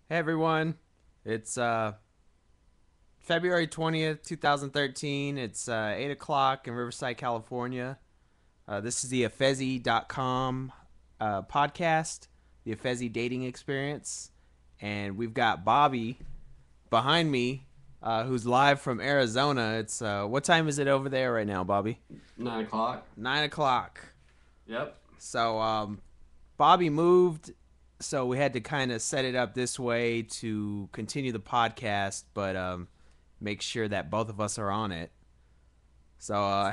Hey everyone, it's February 20th, 2013. It's 8 o'clock in Riverside, California. This is the Affezi.com podcast, the Affezi dating experience. And we've got Bobby behind me, who's live from Arizona. It's what time is it over there right now, Bobby? 9 o'clock. 9 o'clock. Yep. So Bobby moved, so we had to kind of set it up this way to continue the podcast, but make sure that both of us are on it. So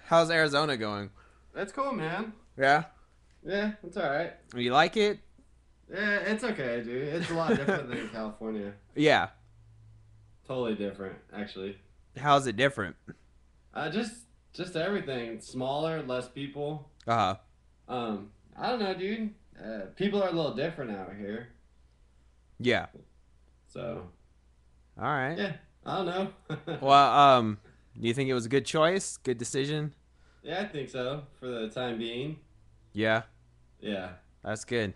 how's Arizona going? That's cool, man. Yeah, Yeah, it's all right. you like it? Yeah, it's okay, dude. It's a lot different than California. Yeah. Totally different, actually. How's it different? Just everything. It's smaller, less people. Uh huh. I don't know, dude. People are a little different out here. Yeah. So, All right. yeah, I don't know. Well, do you think it was a good choice? Good decision? Yeah, I think so for the time being. Yeah, Yeah. that's good.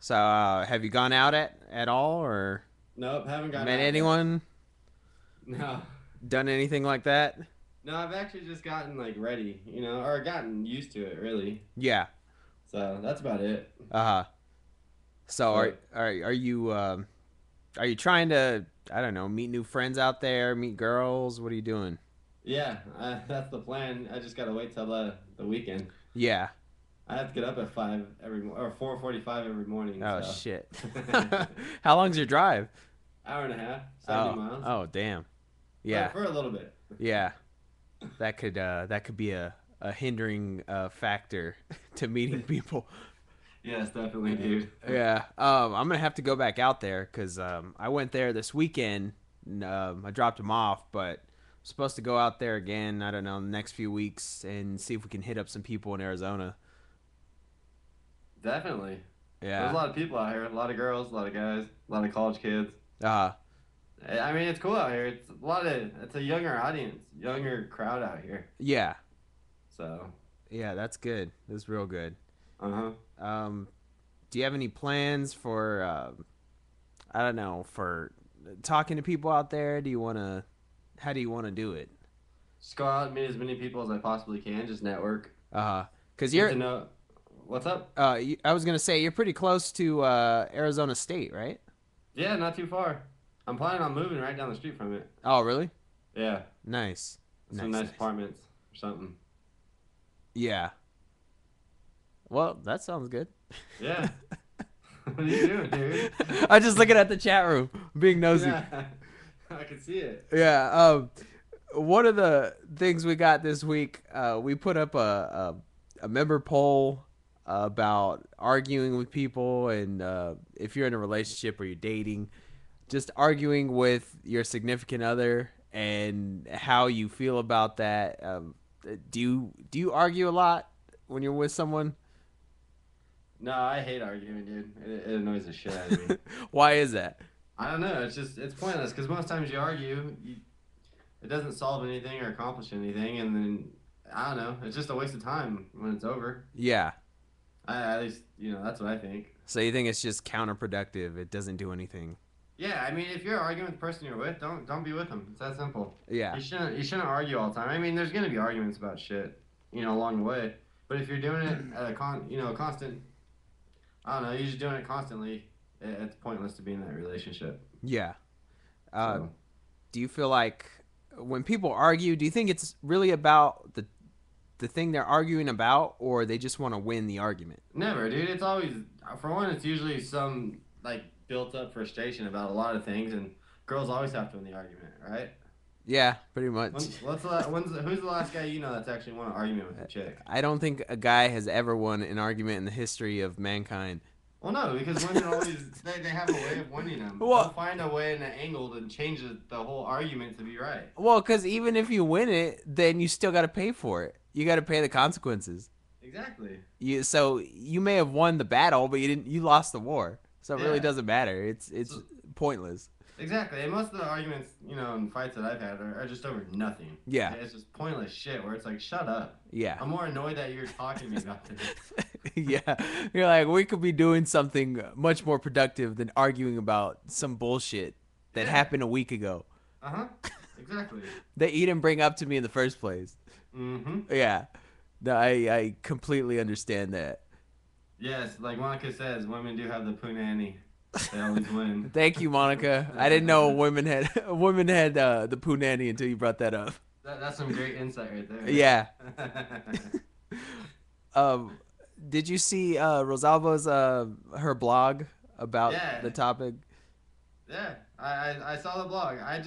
So, have you gone out at all, or Nope, haven't gotten met out yet. anyone? No. Done anything like that? No, I've actually just gotten like ready, or gotten used to it, really. Yeah. So that's about it. Uh huh. So So are you trying to, I don't know, meet new friends out there, meet girls? What are you doing? yeah, that's the plan. I just gotta wait till the weekend. Yeah. I have to get up at 4:45 every morning. Oh So shit. How long's your drive? hour and a half, 70 Oh. miles Oh damn. for Yeah. for a little bit. Yeah. That could be a hindering factor to meeting people. Yes, definitely, dude. Yeah. I'm gonna have to go back out there because I went there this weekend. And, I dropped him off, but I'm supposed to go out there again. I don't know, the next few weeks and see if we can hit up some people in Arizona. Definitely. There's a Yeah. lot of people out here, a lot of girls, a lot of guys, a lot of college kids. Uh. I mean, it's cool out here. It's a younger audience, younger crowd out here. Yeah. So, Yeah. That's good. That's real good. uh-huh. Um. Do you have any plans for? I don't know, for talking to people out there. Do you want to? How do you want to do it? Just go out and meet as many people as I possibly can, just network. Cause Get you're. to know what's up. I was gonna say you're pretty close to Arizona State, right? Yeah, not too far. I'm planning on moving right down the street from it. Oh, really? Yeah, Nice. some Nice. nice Nice. apartments or something. Yeah. Well, that sounds good. Yeah. What are you doing, dude? I'm just looking at the chat room, being nosy. Yeah, I can see it. Yeah. One of the things we got this week, we put up a member poll about arguing with people, and if you're in a relationship or you're dating, just arguing with your significant other and how you feel about that. Do you argue a lot when you're with someone? No, I hate arguing, dude. It annoys the shit out of me. Why is that? I don't know. It's pointless because most times you argue, it doesn't solve anything or accomplish anything, and then I don't know. It's just a waste of time when it's over. Yeah. At least that's what I think. So you think it's just counterproductive? It doesn't do anything. Yeah, I mean, if you're arguing with the person you're with, don't be with them. It's that simple. Yeah. You shouldn't argue all the time. I mean, there's gonna be arguments about shit, along the way. But if you're doing it at a constant, I don't know, you're just doing it constantly. It's pointless to be in that relationship. Yeah. Uh, So do you feel like when people argue, do you think it's really about the thing they're arguing about, or they just want to win the argument? never, dude. It's always for one. It's usually some like built up frustration about a lot of things, and girls always have to win the argument, right? Yeah, pretty much. Who's the last guy that's actually won an argument with a chick? I don't think a guy has ever won an argument in the history of mankind. Well, no, because women always they have a way of winning them. They'll Well, find a way and an angle to change the whole argument to be right. well, because even if you win it, then you still got to pay for it. You got to pay the consequences. Exactly. So you may have won the battle, but you didn't. You lost the war. So it really Yeah. doesn't matter. It's So pointless. Exactly. And most of the arguments, and fights that I've had are just over nothing. Yeah. It's just pointless shit where it's like, shut up. Yeah. I'm more annoyed that you're talking to me about this. Yeah. You're like, we could be doing something much more productive than arguing about some bullshit that Yeah. happened a week ago Uh huh. Exactly. that you didn't bring up to me in the first place. Mm hmm. Yeah. No, I completely understand that. Yes, like Monica says, women do have the punani. They always win. Thank you, Monica. I didn't know women had women had the poo nanny until you brought that up. That's some great insight right Yeah. there. Um, did you see Rosalba's her blog about Yeah, the topic? yeah. I saw the blog. I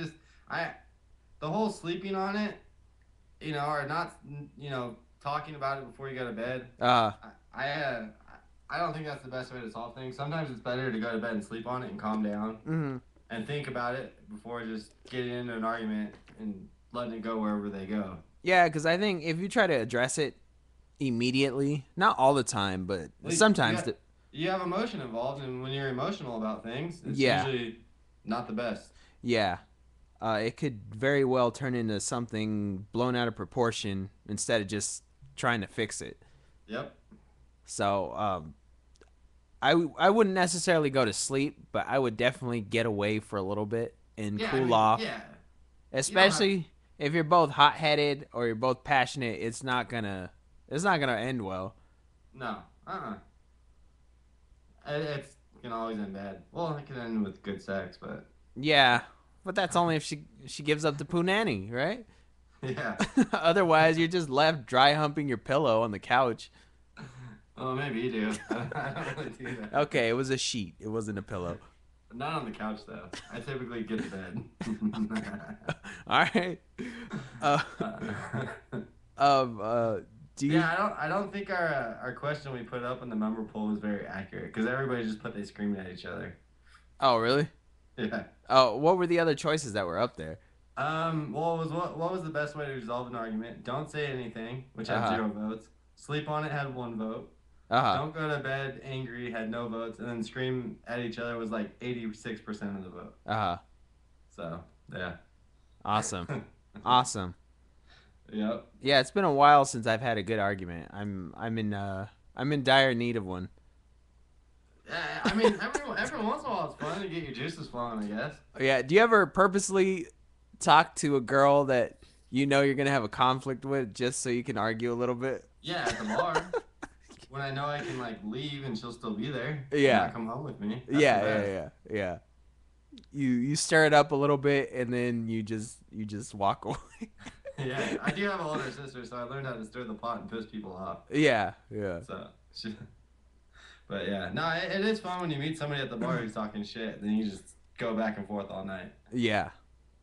the whole sleeping on it, or not, talking about it before you go to bed. Uh, I I don't think that's the best way to solve things. Sometimes it's better to go to bed and sleep on it and calm down mm, and think about it before just getting into an argument and letting it go wherever they go. yeah, because I think if you try to address it immediately, not all the time, but Well, sometimes, you have emotion involved, and when you're emotional about things, it's yeah, usually not the best. yeah, it could very well turn into something blown out of proportion instead of just trying to fix it. Yep. So I wouldn't necessarily go to sleep, but I would definitely get away for a little bit and Yeah, I cool mean, off. yeah. You don't have. Especially if you're both hot headed or you're both passionate, it's not gonna end well. No. It can always end bad. Well, it can end with good sex, but Yeah, but that's only if she gives up the poo nanny, right? yeah. Otherwise, you're just left dry humping your pillow on the couch. Well, maybe you do. I don't really do that. Okay, it was a sheet. It wasn't a pillow. Not on the couch though. I typically get to bed. All right. Uh, um. Do you? Yeah, I don't think our question we put up in the member poll was very accurate because everybody just put they screaming at each other. Oh, really? Yeah. Oh, what were the other choices that were up there? What was the best way to resolve an argument? Don't say anything, which Uh had huh. 0 votes. Sleep on it had 1 vote. Uh huh. Don't go to bed angry had no votes, and then scream at each other was like 86% of the vote. Uh huh. So yeah. Awesome. Awesome. Yep. Yeah, it's been a while since I've had a good argument. I'm in dire need of one. Yeah, I mean, every once in a while it's fun to get your juices flowing, I guess. Yeah, do you ever purposely talk to a girl that you know you're gonna have a conflict with just so you can argue a little bit? Yeah, at the bar when I know I can like leave and she'll still be there and Yeah, not come home with me. That's the yeah, yeah, best. yeah, yeah. You stir it up a little bit and then you just walk away. Yeah, I do have an older sister, so I learned how to stir the pot and piss people off. Yeah, yeah, So, but yeah, no, it is fun when you meet somebody at the bar who's talking shit. Then you just go back and forth all night, yeah,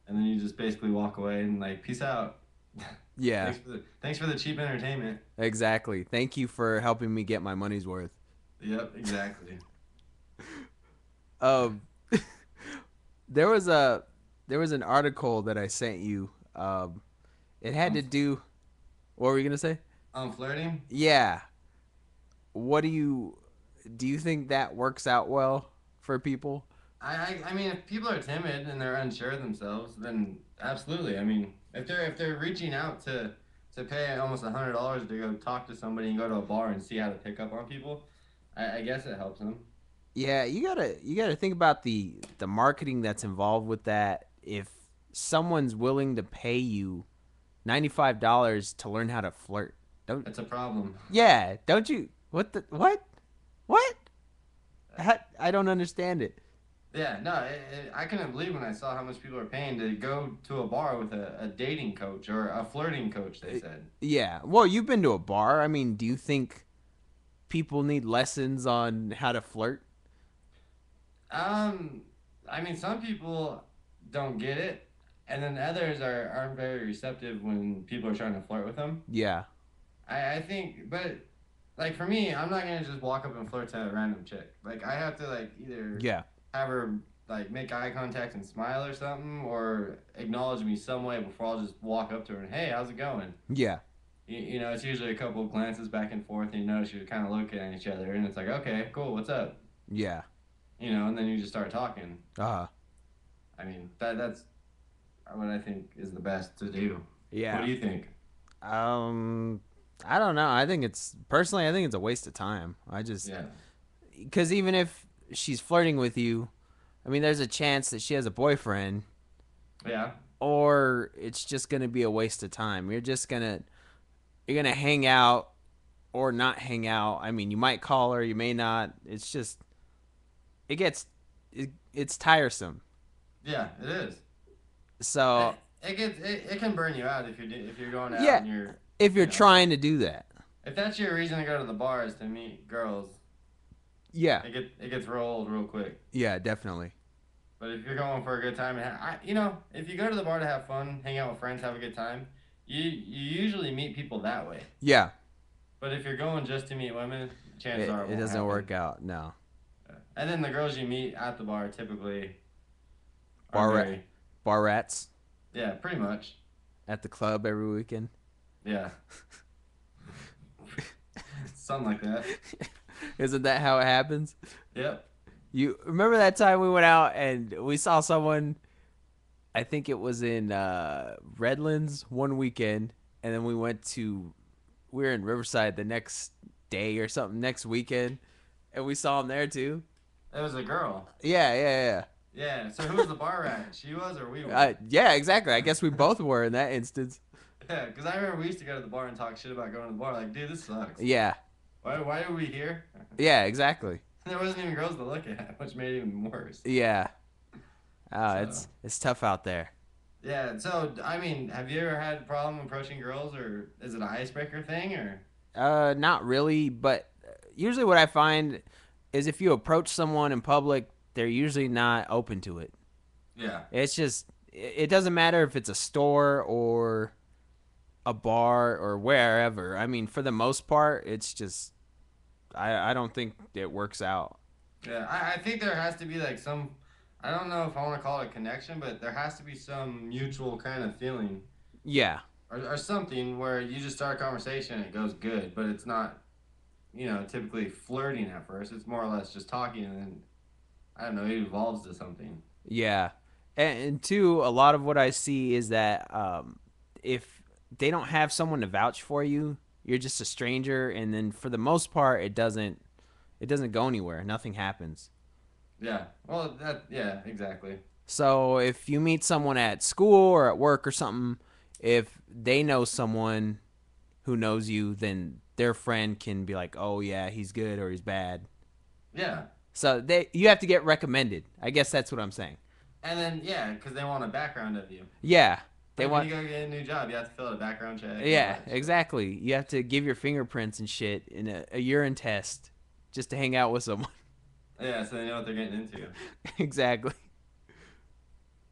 and then you just basically walk away and like, peace out. yeah. Thanks for the cheap entertainment. Exactly. Thank you for helping me get my money's worth. Yep, exactly. Um, there was a there was an article that I sent you. It had I'm to do. What were you gonna say? I'm flirting. Yeah. What do you think that works out well for people? I mean, if people are timid and they're unsure of themselves, then absolutely. I mean, if they're reaching out to pay almost $100 to go talk to somebody and go to a bar and see how to pick up on people, I guess it helps them. Yeah, you gotta think about the marketing that's involved with that. If someone's willing to pay you $95 to learn how to flirt, don't That's a problem. yeah, don't you? What? I don't understand it. Yeah, no, I couldn't believe when I saw how much people are paying to go to a bar with a dating coach or a flirting coach. They said. Yeah. Well, you've been to a bar. I mean, do you think people need lessons on how to flirt? Um, I mean, some people don't get it, and then others aren't very receptive when people are trying to flirt with them. Yeah. I think, but like for me, I'm not gonna just walk up and flirt to a random chick. Like I have to like either Yeah. have her like make eye contact and smile or something, or acknowledge me some way before I'll just walk up to her and hey, how's it going? Yeah. It's usually a couple of glances back and forth, and you notice you're kind of looking at each other, and it's like, okay, cool, what's up? Yeah. And then you just start talking. Uh-huh. I mean, that's what I think is the best to do. What Yeah. do you think? Um, I don't know. I think it's personally, I think it's a waste of time. I just Yeah, because even if she's flirting with you, I mean, there's a chance that she has a boyfriend, yeah, or it's just gonna be a waste of time. You're gonna hang out or not hang out. I mean, you might call her, you may not. It's just it gets it's tiresome. yeah. It is. So It can burn you out if you're going out yeah, and you're, if you're you know, trying to do that, if that's your reason to go to the bar is to meet girls, yeah, it gets real old real quick. yeah, definitely, But if you're going for a good time, and you know, if you go to the bar to have fun, hang out with friends, have a good time, you usually meet people that way. yeah. But if you're going just to meet women, chances are it It won't doesn't happen. work out. No, And then the girls you meet at the bar typically are bar very, bar rats yeah, pretty much, at the club every weekend. yeah, something like that. Isn't that how it happens? Yep. You remember that time we went out and we saw someone? I think it was in Redlands one weekend, and then we were in Riverside the next day or something next weekend, and we saw him there too. It was a girl. Yeah, yeah, Yeah. So who was the bar rat? She was or we yeah. were? Yeah, exactly. I guess we both were in that instance. Yeah, because I remember we used to go to the bar and talk shit about going to the bar. Like, dude, this sucks. Yeah, Why are we here? yeah, exactly. There wasn't even girls to look at, which made it even worse. Yeah. So It's tough out there. yeah. So I mean, have you ever had a problem approaching girls, or is it an icebreaker thing, or Not really, but usually what I find is if you approach someone in public, they're usually not open to it. yeah, It's just it doesn't matter if it's a store or a bar or wherever. I mean, for the most part, it's just I don't think it works out. yeah? I think there has to be like some. I don't know if I want to call it a connection, but there has to be some mutual kind of feeling Yeah. or something where you just start a conversation and it goes good, but it's not, you know, typically flirting at first. It's more or less just talking and then, I don't know, it evolves to something. Yeah. And two, a lot of what I see is that if they don't have someone to vouch for you, you're just a stranger and then for the most part it doesn't go anywhere. Nothing happens. Yeah. Well, yeah, exactly. So if you meet someone at school or at work or something, if they know someone who knows you, then their friend can be like, "Oh yeah, he's good or he's bad." Yeah. So you have to get recommended. I guess that's what I'm saying. And then, yeah, because they want a background of you. Yeah, they Like when want. you go get a new job, you have to fill out a background check and all Yeah, that shit. exactly. You have to give your fingerprints and shit in a urine test just to hang out with someone. Yeah, so they know what they're getting into. Exactly.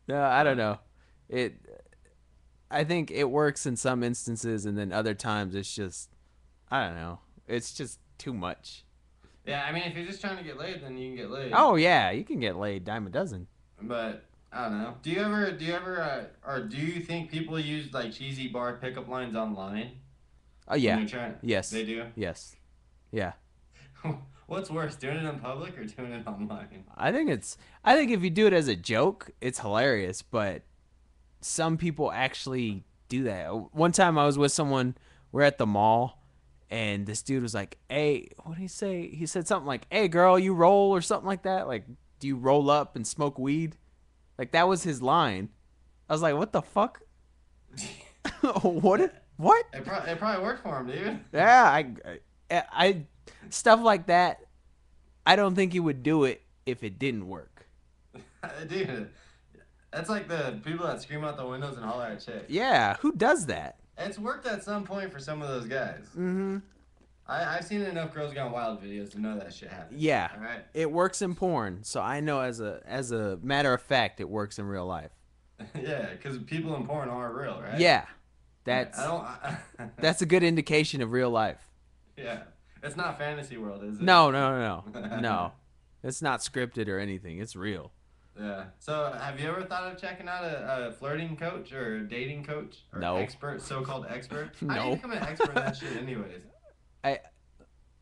No, I don't So, know. It. I think it works in some instances, and then other times it's just I don't know. It's just too much. yeah, I mean, if you're just trying to get laid, then you can get laid. Oh yeah, you can get laid dime a dozen. But I don't know. Do you ever, or do you think people use like cheesy bar pickup lines online Oh when yeah, they're trying? yes, They do. yes, yeah. What's worse, doing it in public or doing it online? I think if you do it as a joke, it's hilarious. But some people actually do that. One time I was with someone. We're at the mall, and this dude was like, "Hey, what did he say?" He said something like, "Hey, girl, you roll," or something like that. Like, do you roll up and smoke weed? Like that was his line. I was like, "What the fuck? what? What?" It probably worked for him, dude. Yeah, I stuff like that. I don't think he would do it if it didn't work. Dude, that's like the people that scream out the windows and holler at chicks. Yeah, who does that? It's worked at some point for some of those guys. Mm-hmm. I've seen enough Girls Gone Wild videos to know that shit happens. Yeah, All right. it works in porn, so I know as a matter of fact, it works in real life. Yeah, because people in porn are real, right? Yeah, Yeah, I that's don't. that's a good indication of real life. Yeah, it's not fantasy world, is it? No, no, no, no, no. It's not scripted or anything. It's real. Yeah. So, have you ever thought of checking out a flirting coach or a dating coach or No, expert, so-called expert? How do you no. become an expert in that shit, anyways? I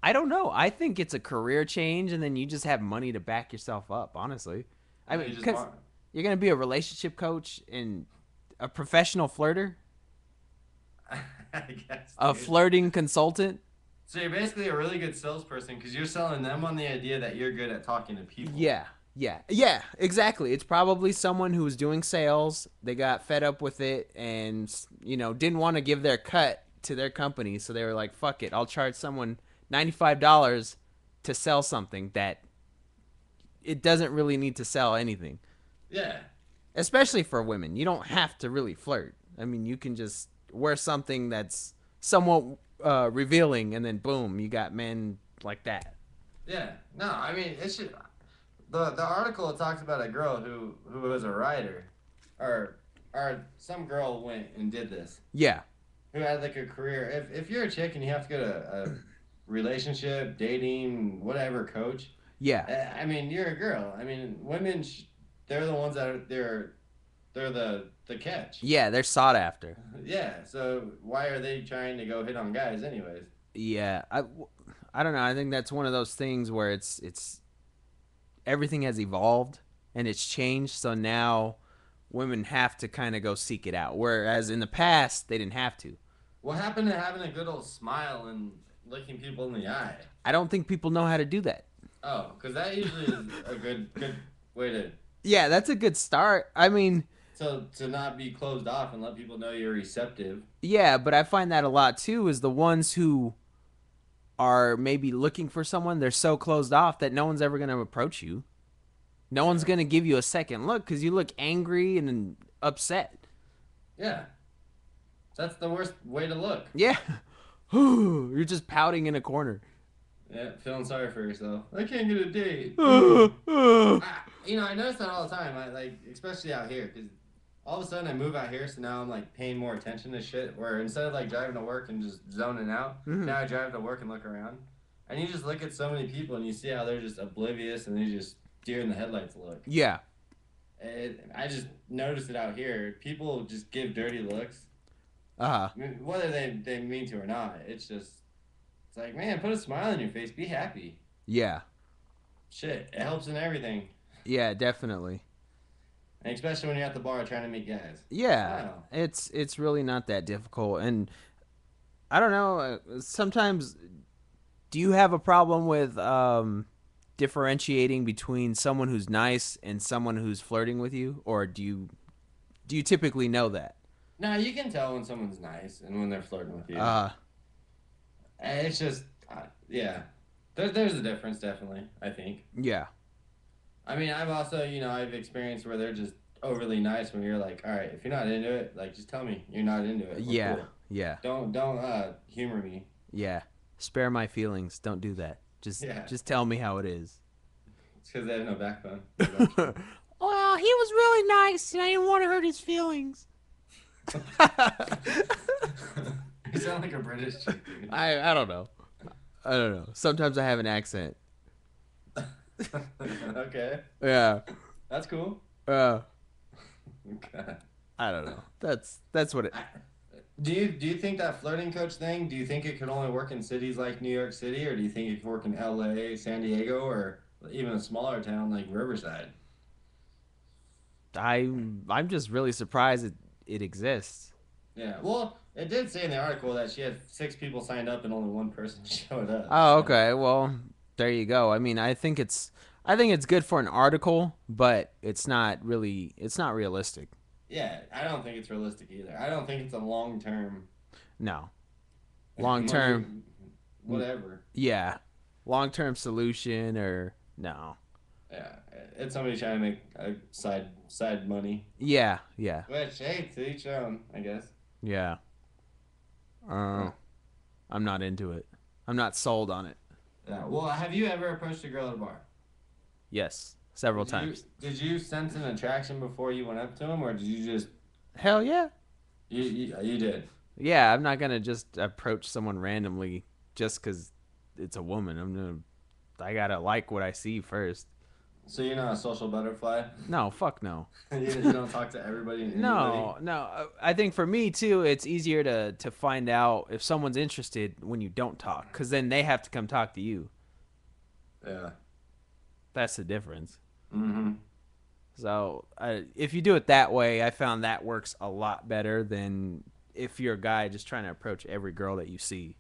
I don't know. I think it's a career change, and then you just have money to back yourself up. Honestly, I Yeah, mean, you just because bar. You're gonna be a relationship coach and a professional flirter, I guess, a dude. flirting consultant. So you're basically a really good salesperson because you're selling them on the idea that you're good at talking to people. Yeah, yeah, exactly. It's probably someone who was doing sales. They got fed up with it, and didn't want to give their cut to their company, so they were like, "Fuck it, I'll charge someone $95 to sell something that it doesn't really need to sell anything." Yeah, Especially for women, you don't have to really flirt. I mean, you can just wear something that's somewhat revealing, and then boom, you got men like that. yeah. No, I mean it should. The article talks about a girl who was a writer, or some girl went and did this. Yeah, Who had like a career. If you're a chick and you have to go to a relationship, dating, whatever coach, yeah, I mean you're a girl. I mean women, they're the ones that are they're the catch. yeah. They're sought after. Yeah. So why are they trying to go hit on guys anyways? Yeah, I don't know. I think that's one of those things where it's everything has evolved and it's changed. So now women have to kind of go seek it out, whereas in the past they didn't have to. What happened to having a good old smile and looking people in the eye? I don't think people know how to do that. Oh, because that usually is a good way to Yeah, that's a good start. I mean, to not be closed off and let people know you're receptive. yeah, but I find that a lot too is the ones who are maybe looking for someone, they're so closed off that no one's ever going to approach you. No one's Yeah. going to give you a second look because you look angry and upset. Yeah. That's the worst way to look. Yeah. You're just pouting in a corner. Yeah, feeling sorry for yourself. I can't get a date. I notice that all the time. I like, especially out here, because all of a sudden I move out here, so now I'm like paying more attention to shit. Where instead of like driving to work and just zoning out, Mhm. now I drive to work and look around, and you just look at so many people and you see how they're just oblivious and they just deer in the headlights look. Yeah. I just noticed it out here. People just give dirty looks, Uh-huh. whether they mean to or not. It's like, man, put a smile on your face. Be happy. Yeah. Shit, it helps in everything. Yeah, definitely. And especially when you're at the bar trying to meet guys. Yeah. Smile. It's really not that difficult, and I don't know, sometimes do you have a problem with differentiating between someone who's nice and someone who's flirting with you, or do you typically know that? No, you can tell when someone's nice and when they're flirting with you. Uh It's just, yeah. There's a difference, definitely, I think. yeah. I mean, I've also, I've experienced where they're just overly nice when you're like, all right, if you're not into it, like, just tell me you're not into it. We're Yeah. cool. Yeah. Don't humor me. Yeah. Spare my feelings. Don't do that. Just Yeah. just tell me how it is. It's because they have no backbone. Well, he was really nice, and I didn't want to hurt his feelings. You sound like a British chick, dude. I don't know. I don't know. Sometimes I have an accent. Okay, Yeah. that's cool. Uh, Okay. I don't know. That's what it. Do you think that flirting coach thing? Do you think it could only work in cities like New York City, or do you think it could work in L.A., San Diego, or even a smaller town like Riverside? I'm just really surprised it exists. Yeah. Well, it did say in the article that she had 6 people signed up and only one person showed up. Oh, So okay. Well, there you go. I mean, I think it's good for an article, but it's not realistic. yeah, I don't think it's realistic either. I don't think it's a long term. No. Long Money, term, whatever. yeah. Long term solution or no. Yeah, it's somebody trying to make a side money. Yeah, yeah, Which, hey, to each their own, I guess. yeah. Huh. Uh, I'm not into it. I'm not sold on it. Yeah. Well, have you ever approached a girl at a bar? Yes, several Did you times. did you sense an attraction before you went up to him, or did you just Hell yeah. you did? Yeah, I'm not gonna just approach someone randomly just because it's a woman. I gotta like what I see first. So you're not a social butterfly. No, fuck no. You don't talk to everybody and anybody. No, no. I think for me too, it's easier to find out if someone's interested when you don't talk, because then they have to come talk to you. Yeah. That's the difference. Mm-hmm. So if you do it that way, I found that works a lot better than if you're a guy just trying to approach every girl that you see.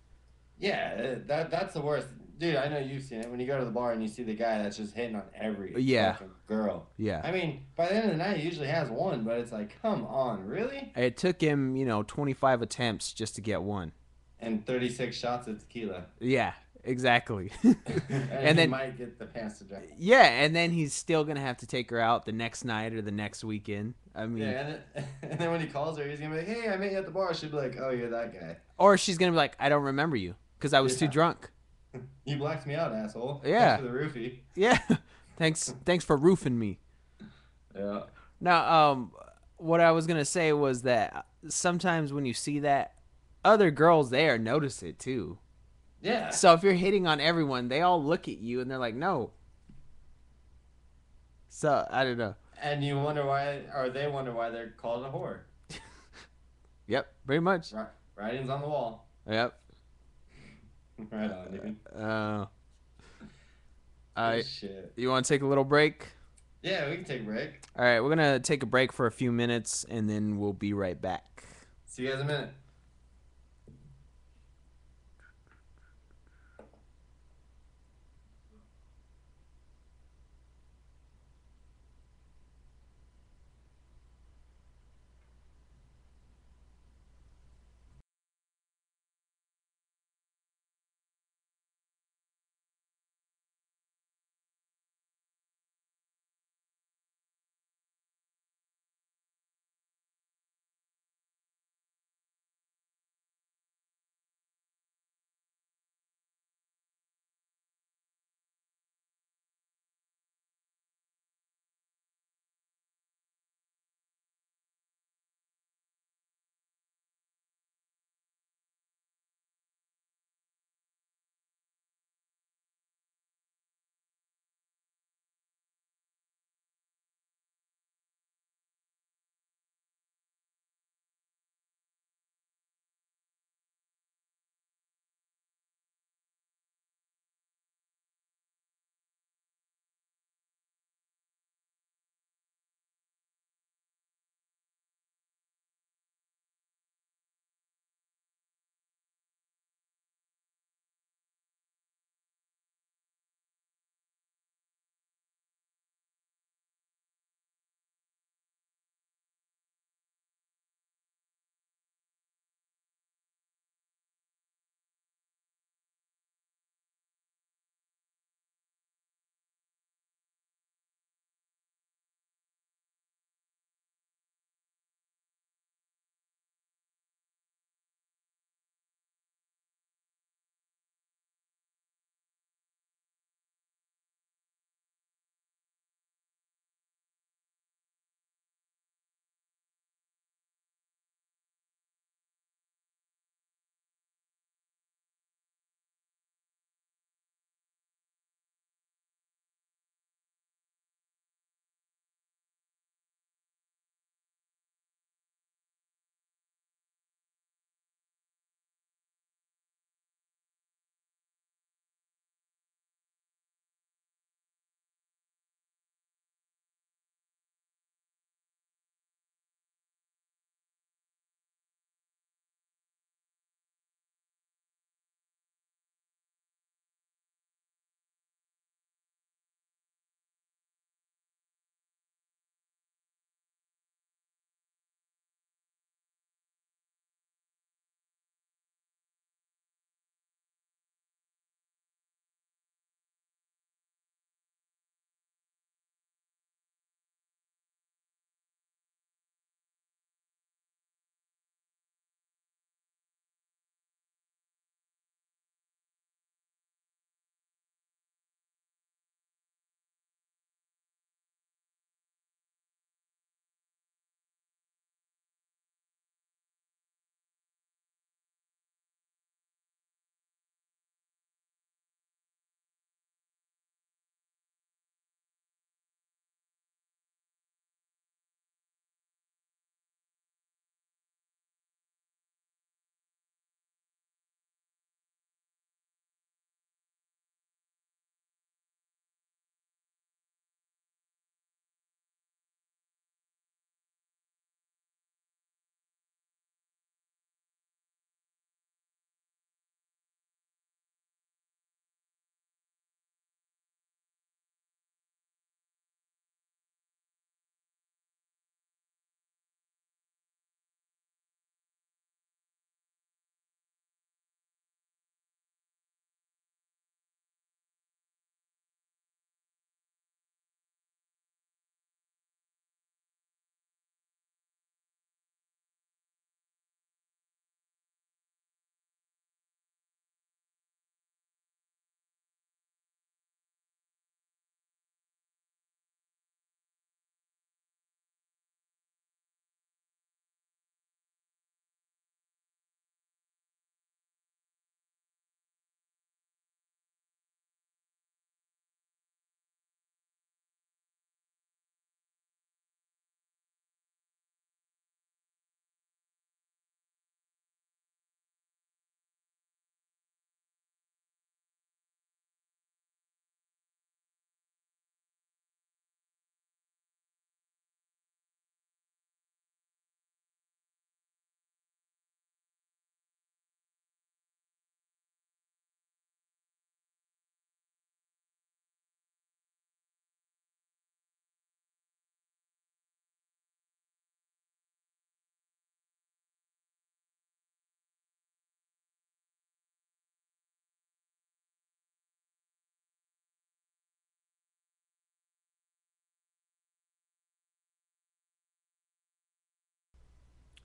Yeah, that's the worst, dude. I know you've seen it when you go to the bar and you see the guy that's just hitting on every Yeah, fucking girl. yeah. I mean, by the end of the night, he usually has one, but it's like, come on, really? It took him, 25 attempts just to get one. And 36 shots of tequila, Yeah, exactly. and and he then might get the pants to dry. yeah, and then he's still gonna have to take her out the next night or the next weekend. I mean, Yeah, and then when he calls her, he's gonna be like, "Hey, I met you at the bar." She'll be like, "Oh, you're that guy." or she's gonna be like, I don't remember you because I was too Yeah, drunk. you blacked me out, asshole. Thanks Yeah, for the roofie. yeah. Thanks for roofing me. Yeah, Now, what I was gonna say was that sometimes when you see that, other girls there notice it too. yeah. So if you're hitting on everyone, they all look at you and they're like, no. So I don't know. And you wonder why, or they wonder why they're called a whore. Yep, pretty much. Writings on the wall. Yep. Right on, dude. Uh, Good I. shit. You want to take a little break? Yeah, we can take a break. All right, we're gonna take a break for a few minutes and then we'll be right back. See you guys in a minute.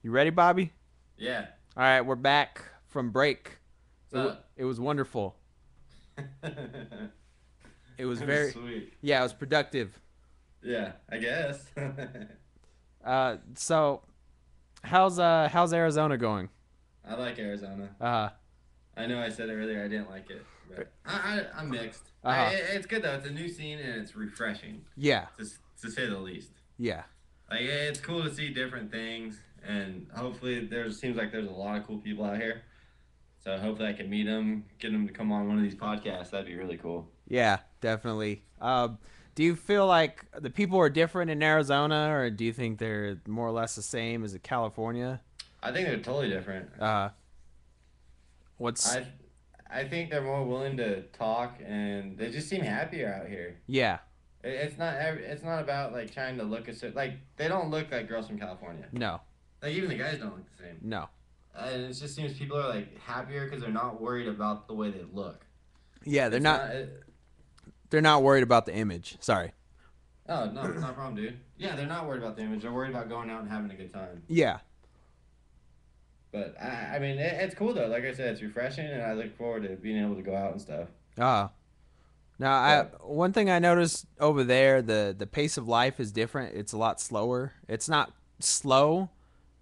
You ready, Bobby? Yeah. All right, we're back from break. What's up? It was wonderful. That It was was very, sweet. yeah, it was productive. Yeah, I guess. So how's Arizona going? I like Arizona. Uh I know I said earlier I didn't like it, but I'm mixed. uh It's good though. It's a new scene and it's refreshing, yeah, to say the least. yeah, Like it's cool to see different things, and hopefully there's seems like there's a lot of cool people out here. So hopefully I can meet them, get them to come on one of these podcasts. That'd be really cool. yeah, definitely. Do you feel like the people are different in Arizona, or do you think they're more or less the same as in California? I think they're totally different. Uh, what's I I think they're more willing to talk, and they just seem happier out here. yeah, It's not about like trying to look a certain like they don't look like girls from California. no, Like even the guys don't look the same. no, And it just seems people are like happier because they're not worried about the way they look. yeah, It's not. they're not worried about the image. Sorry. Oh no, it's not a problem, dude. Yeah, they're not worried about the image. They're worried about going out and having a good time. Yeah, But I mean, it's cool though. Like I said, it's refreshing, and I look forward to being able to go out and stuff. uh now, But one thing I noticed over there, the pace of life is different. It's a lot slower. It's not slow,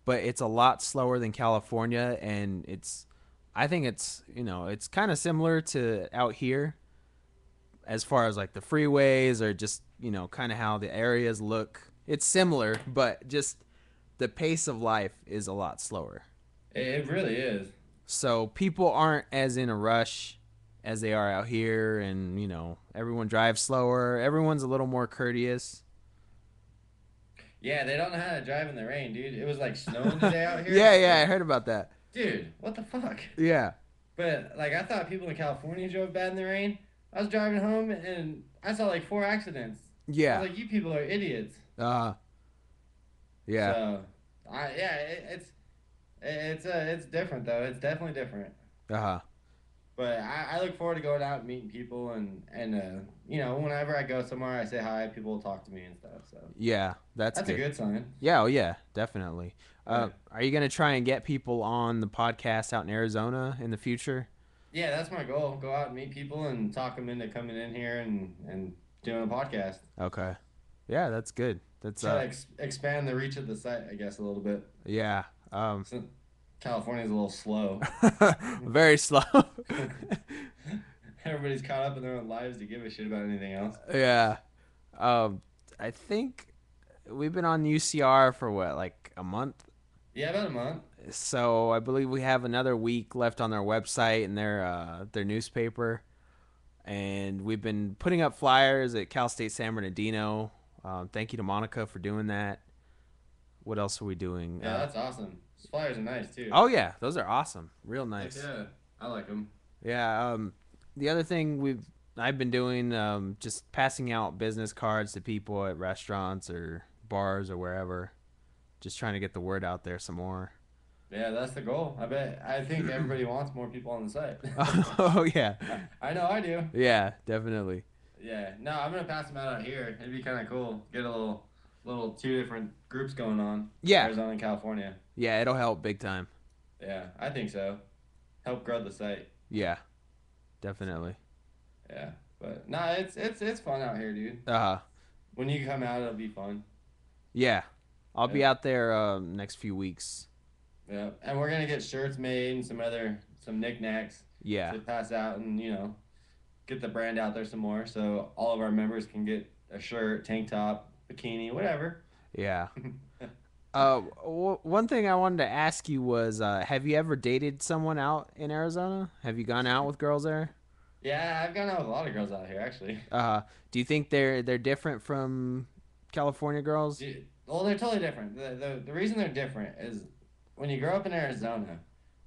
but it's a lot slower than California, and I think it's kind of similar to out here as far as like the freeways or just kind of how the areas look. It's similar, but just the pace of life is a lot slower. it really is. So people aren't as in a rush as they are out here, and everyone drives slower. Everyone's a little more courteous. Yeah, they don't know how to drive in the rain, dude. It was like snowing today out Yeah, here. yeah, I heard about that. Dude, what the fuck? Yeah, But like I thought people in California drove bad in the rain. I was driving home and I saw like four accidents. I yeah, was like, you people are idiots. uh, yeah, So, it's different though. It's definitely different. uh, But I look forward to going out and meeting people and whenever I go somewhere, I say hi. People will talk to me and stuff. So yeah. That's that's a good. good sign. Yeah, oh yeah, definitely. Yeah. Are you gonna try and get people on the podcast out in Arizona in the future? Yeah, that's my goal. Go out and meet people and talk them into coming in here and doing a podcast. Okay. Yeah, that's good. That's Try to expand the reach of the site, I guess, a little bit. yeah. Since California's a little slow. Very slow. Everybody's caught up in their own lives to give a shit about anything else. Yeah. I think we've been on UCR for what, like a month? Yeah, about a month. So I believe we have another week left on their website and their newspaper. And we've been putting up flyers at Cal State San Bernardino. Thank you to Monica for doing that. What else are we doing? Yeah, that's awesome. Those flyers are nice too. Oh yeah, those are awesome. Real Heck nice. yeah, I like them. Yeah. The other thing I've been doing just passing out business cards to people at restaurants or bars or wherever. Just trying to get the word out there some more. Yeah, that's the goal. I think everybody wants more people on the site. Oh yeah. I know I do. Yeah, definitely. Yeah, no, I'm gonna pass them out here. It'd be kind of cool. Get a little two different groups going on. Yeah. Arizona and California. Yeah, it'll help big time. Yeah, I think so. Help grow the site. Yeah, definitely. Yeah, but no, it's fun out here, dude. Uh When you come out, it'll be fun. yeah. I'll Yeah, be out there next few weeks. yeah, and we're gonna get shirts made and some knickknacks Yeah. to pass out and get the brand out there some more, so all of our members can get a shirt, tank top, bikini, whatever. Yeah. One thing I wanted to ask you was, have you ever dated someone out in Arizona? Have you gone out with girls there? Yeah, I've gone out with a lot of girls out here actually. Do you think they're different from California girls? Well, they're totally different. The reason they're different is when you grow up in Arizona,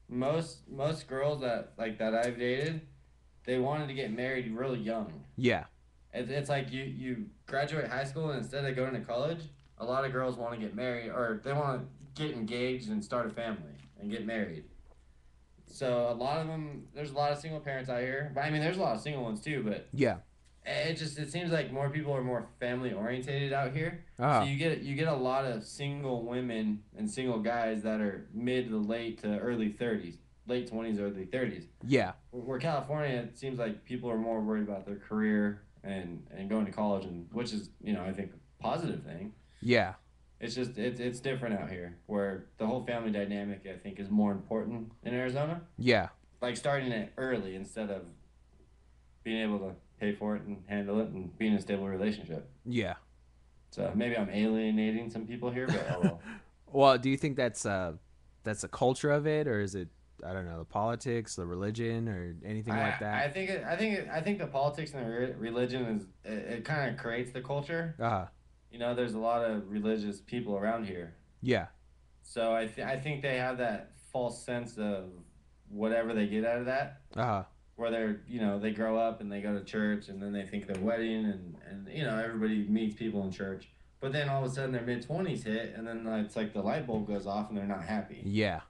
most girls that I've dated, they wanted to get married really young. Yeah. It's like you graduate high school and instead of going to college, a lot of girls want to get married or they want to get engaged and start a family and get married. So a lot of them, there's a lot of single parents out here. But I mean, there's a lot of single ones too. But Yeah. it seems like more people are more family orientated out here. So Uh, you get a lot of single women and single guys that are mid to late to early 30s, late 20s, early 30s. yeah, Where California, it seems like people are more worried about their career and going to college, and which is, I think, a positive thing. yeah, It's just it's different out here where the whole family dynamic, I think, is more important in Arizona. yeah, Like starting it early instead of being able to pay for it and handle it and be in a stable relationship. yeah. So maybe I'm alienating some people here, but oh well. Well, do you think that's a culture of it, or is it, I don't know, the politics, the religion, or anything like that? I think the politics and the religion it kind of creates the culture. Uh, There's a lot of religious people around here, yeah, so I think they have that false sense of whatever they get out of that, uh, where they grow up and they go to church and then they think their wedding and everybody meets people in church, but then all of a sudden their mid 20s hit and then it's like the light bulb goes off and they're not happy. yeah,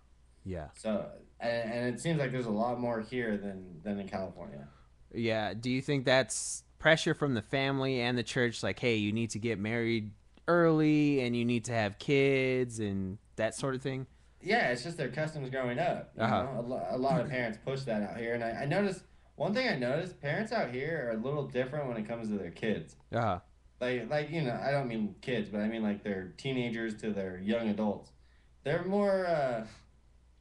yeah, So and it seems like there's a lot more here than in California. yeah. Do you think that's pressure from the family and the church, like, hey, you need to get married early and you need to have kids and that sort of thing? Yeah, it's just their customs growing up. Uh huh. A lot of parents push that out here, and I noticed one thing. I noticed parents out here are a little different when it comes to their kids. Uh huh. Like I don't mean kids, but I mean like their teenagers to their young adults. They're more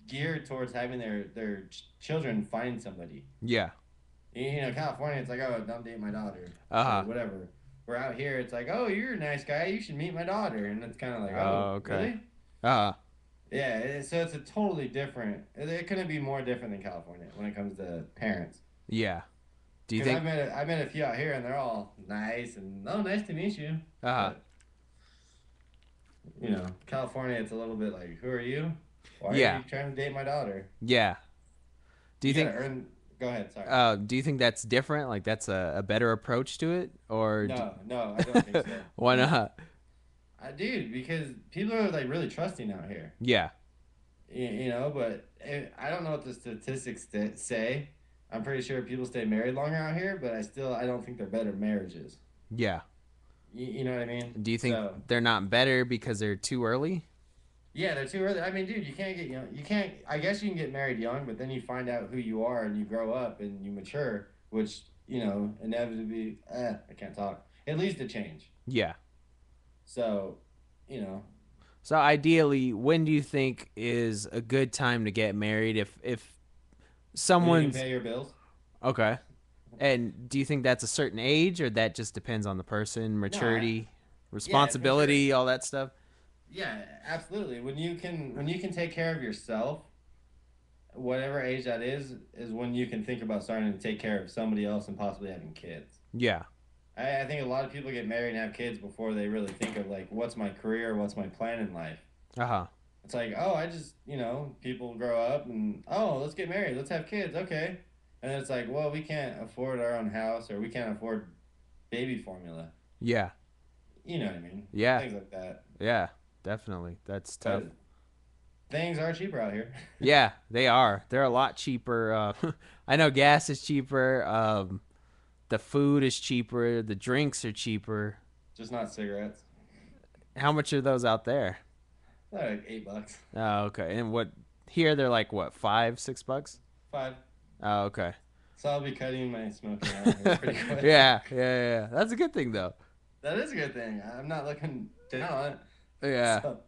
geared towards having their children find somebody. Yeah. California, it's like, oh, don't date my daughter Uh or huh. whatever. We're out here, it's like, oh, you're a nice guy, you should meet my daughter, and it's kind of like, oh, Oh, okay. really? Uh huh. Yeah, so it's a totally different. It couldn't be more different than California when it comes to parents. Yeah. Do you Because think? I've met a few out here, and they're all nice and oh, nice to meet you. Uh huh. But California, it's a little bit like, who are you? Why are Yeah. you trying to date my daughter? Yeah. Do you You gotta think? earn. Go ahead. Sorry. Do you think that's different? Like that's a better approach to it, or No, no, I don't think so. why not? Dude, because people are like really trusting out here. Yeah. But I don't know what the statistics say. I'm pretty sure people stay married longer out here, but I don't think they're better marriages. Yeah. You know what I mean? Do you think So they're not better because they're too early? yeah, they're too early. I mean, dude, you can't get young. You can't. I guess you can get married young, but then you find out who you are and you grow up and you mature, which inevitably, I can't talk. It leads to change. Yeah. So, you know, So ideally, when do you think is a good time to get married? If when you can someone's pay your bills. okay, and do you think that's a certain age, or that just depends on the person, No, maturity, yeah, for sure. responsibility, all that stuff? Yeah, absolutely. When you can take care of yourself, whatever age that is when you can think about starting to take care of somebody else and possibly having kids. Yeah. I think a lot of people get married and have kids before they really think of like what's my career, what's my plan in life. Uh huh. It's like, oh, I just, people grow up and, oh, let's get married, let's have kids, okay. And then it's like, well, we can't afford our own house or we can't afford baby formula. Yeah. You know what I mean? Yeah. Things like that. Yeah. Definitely. That's tough. But things are cheaper out here. Yeah, they are. They're a lot cheaper. I know gas is cheaper. The food is cheaper. The drinks are cheaper. Just not cigarettes. How much are those out there? They're like $8. Oh, okay. And what here they're like what, $5, $6? 5. Oh, okay. So I'll be cutting my smoking out here pretty quick. Yeah. That's a good thing though. That is a good thing. I'm not looking down on it. Yeah. So,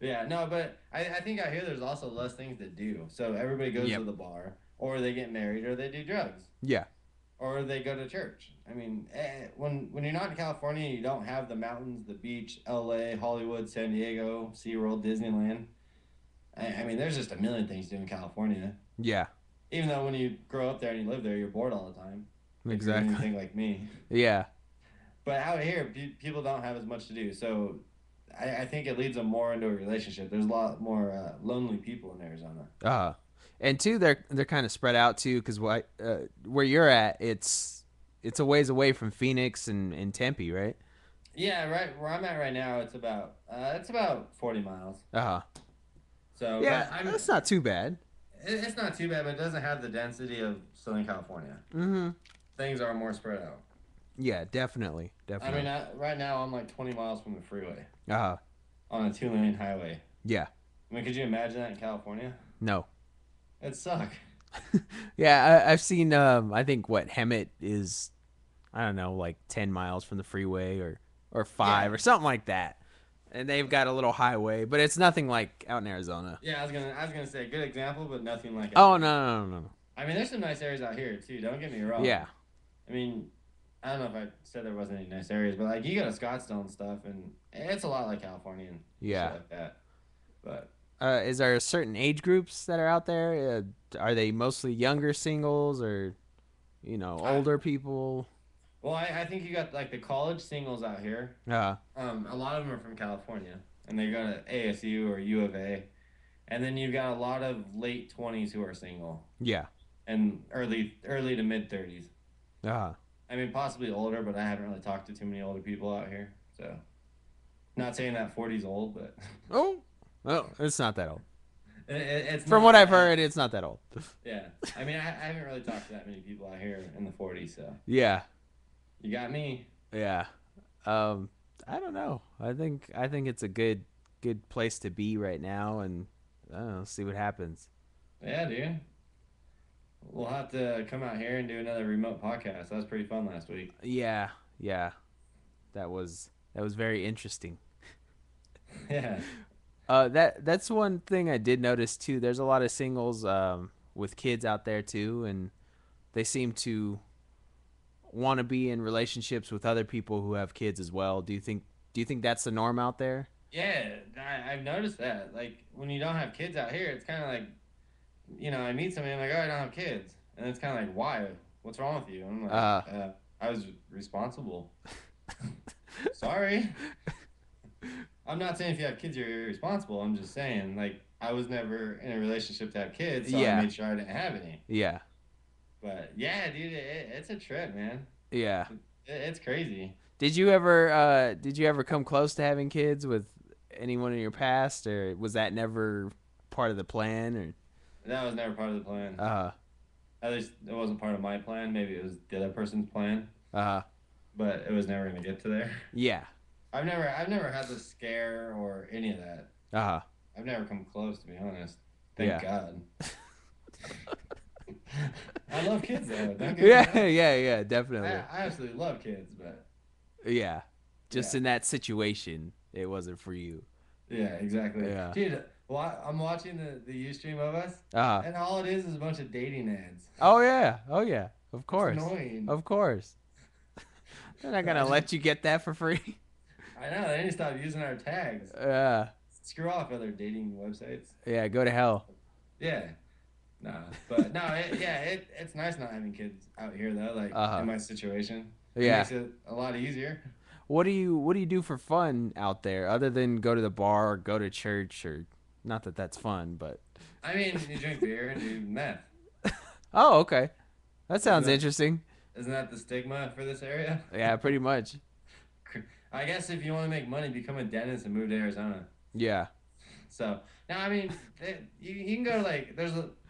yeah, no, but I think out here there's also less things to do. So everybody goes Yep. to the bar, or they get married, or they do drugs, Yeah. or they go to church. I mean, when you're not in California, you don't have the mountains, the beach, L.A., Hollywood, San Diego, SeaWorld, Disneyland. I mean, there's just a million things to do in California. Yeah. Even though when you grow up there and you live there, you're bored all the time. If you're Exactly. anything like me. Yeah. But out here, people don't have as much to do. So I think it leads them more into a relationship. There's a lot more lonely people in Arizona. Uh and two, they're kind of spread out too, because where you're at, it's a ways away from Phoenix and Tempe, right? Yeah, right where I'm at right now, it's about 40 miles. Uh huh. So, Yeah, but that's not too bad. it's not too bad, but it doesn't have the density of Southern California. Mm-hmm. Things are more spread out. Yeah, definitely, I mean, definitely. right now I'm like 20 miles from the freeway Uh, on a two-lane highway. yeah, I mean, could you imagine that in California? no. It'd suck. Yeah, I've seen. I think what Hemet is. I don't know, like 10 miles from the freeway, or Yeah, 5 or something like that. And they've got a little highway, but it's nothing like out in Arizona. yeah. I was gonna say good example, but nothing like out Oh here. no, no, no, no. I mean, there's some nice areas out here too. Don't get me wrong. Yeah, I mean, I don't know if I said there wasn't any nice areas, but like you go to Scottsdale and stuff, and it's a lot like California and shit yeah. like that. But Is there certain age groups that are out there? Are they mostly younger singles, or I, older people? well, I think you got like the college singles out here. Uh, A lot of them are from California, and they go to ASU or U of A, and then you've got a lot of late 20s who are single yeah. and early to mid 30s. Uh, I mean, possibly older, but I haven't really talked to too many older people out here. So, not saying that 40's old, but oh, well, it's not that old. it's From what not. I've heard, it's not that old. Yeah. I mean, I haven't really talked to that many people out here in the 40s. So, Yeah, you got me. yeah. Um, I don't know. I think it's a good place to be right now, and I don't know. See what happens. Yeah, dude. We'll have to come out here and do another remote podcast. That was pretty fun last week. Yeah, yeah. That was very interesting. Yeah. That's one thing I did notice too. There's a lot of singles with kids out there too, and they seem to want to be in relationships with other people who have kids as well. Do you think that's the norm out there? Yeah, I've noticed that. Like, when you don't have kids out here, it's kind of like, I meet somebody, I'm like, oh, I don't have kids. And it's kind of like, why? What's wrong with you? And I'm like, Uh, I was responsible. Sorry. I'm not saying if you have kids, you're irresponsible. I'm just saying, like, I was never in a relationship to have kids, so I yeah, made sure I didn't have any. yeah, But yeah, dude, it's a trip, man. yeah. It's crazy. Did you ever come close to having kids with anyone in your past, or was that never part of the plan? Or That was never part of the plan. uh At least it wasn't part of my plan. Maybe it was the other person's plan, uh but it was never gonna get to there. yeah, I've never had the scare or any of that. uh I've never come close, to be honest. Thank yeah. God. I love kids though. Don't get me Yeah, wrong. yeah, yeah, I, definitely. I absolutely love kids, but Yeah. Just yeah, in that situation, it wasn't for you. yeah, exactly, Yeah. dude. Well, I'm watching the UStream of us, Uh and all it is a bunch of dating ads. oh yeah. Oh yeah. Of It's course. annoying. Of course. They're not I gonna just, let you get that for free. I know they need to stop using our tags. Yeah. Screw off other dating websites. Yeah, go to hell. Yeah, nah, but no, it's nice not having kids out here though. Like in Uh-huh. my situation, it Yeah. makes it a lot easier. What do you do for fun out there other than go to the bar or go to church, or not that that's fun, but I mean, you drink beer and do meth. oh, okay. That Isn't sounds that interesting. isn't that the stigma for this area? Yeah, pretty much. I guess if you want to make money, become a dentist and move to Arizona. Yeah. So now, I mean, you can go to like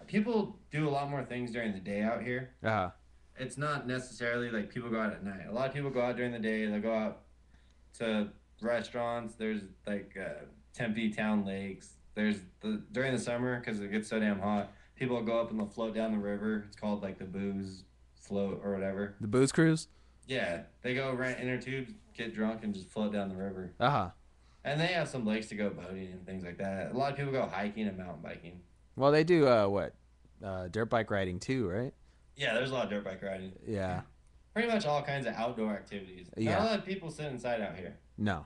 people do a lot more things during the day out here. Uh-huh. It's not necessarily like people go out at night. A lot of people go out during the day. They go out to restaurants. There's like Tempe Town Lakes. There's during the summer because it gets so damn hot. People go up and they'll float down the river. It's called like the booze float or whatever. The booze cruise? Yeah, they go rent inner tubes, get drunk, and just float down the river. Uh-huh. And they have some lakes to go boating and things like that. A lot of people go hiking and mountain biking. Well, they do what? Dirt bike riding too, right? Yeah, there's a lot of dirt bike riding. Yeah. Pretty much all kinds of outdoor activities. Not a Yeah. lot of people sit inside out here, No.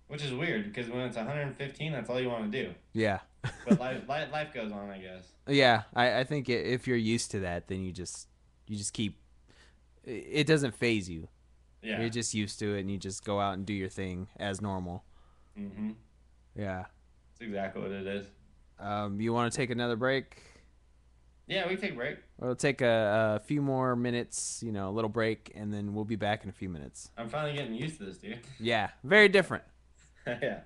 which is weird because when it's 115, that's all you want to do. Yeah. But life goes on, I guess. Yeah, I think if you're used to that, then you just keep it doesn't phase you. You're Yeah. just used to it, and you just go out and do your thing as normal. Mm-hmm. Yeah. That's exactly what it is. You want to take another break? Yeah, we can take a break. We'll take a few more minutes, a little break, and then we'll be back in a few minutes. I'm finally getting used to this, dude. Yeah, very different. Yeah.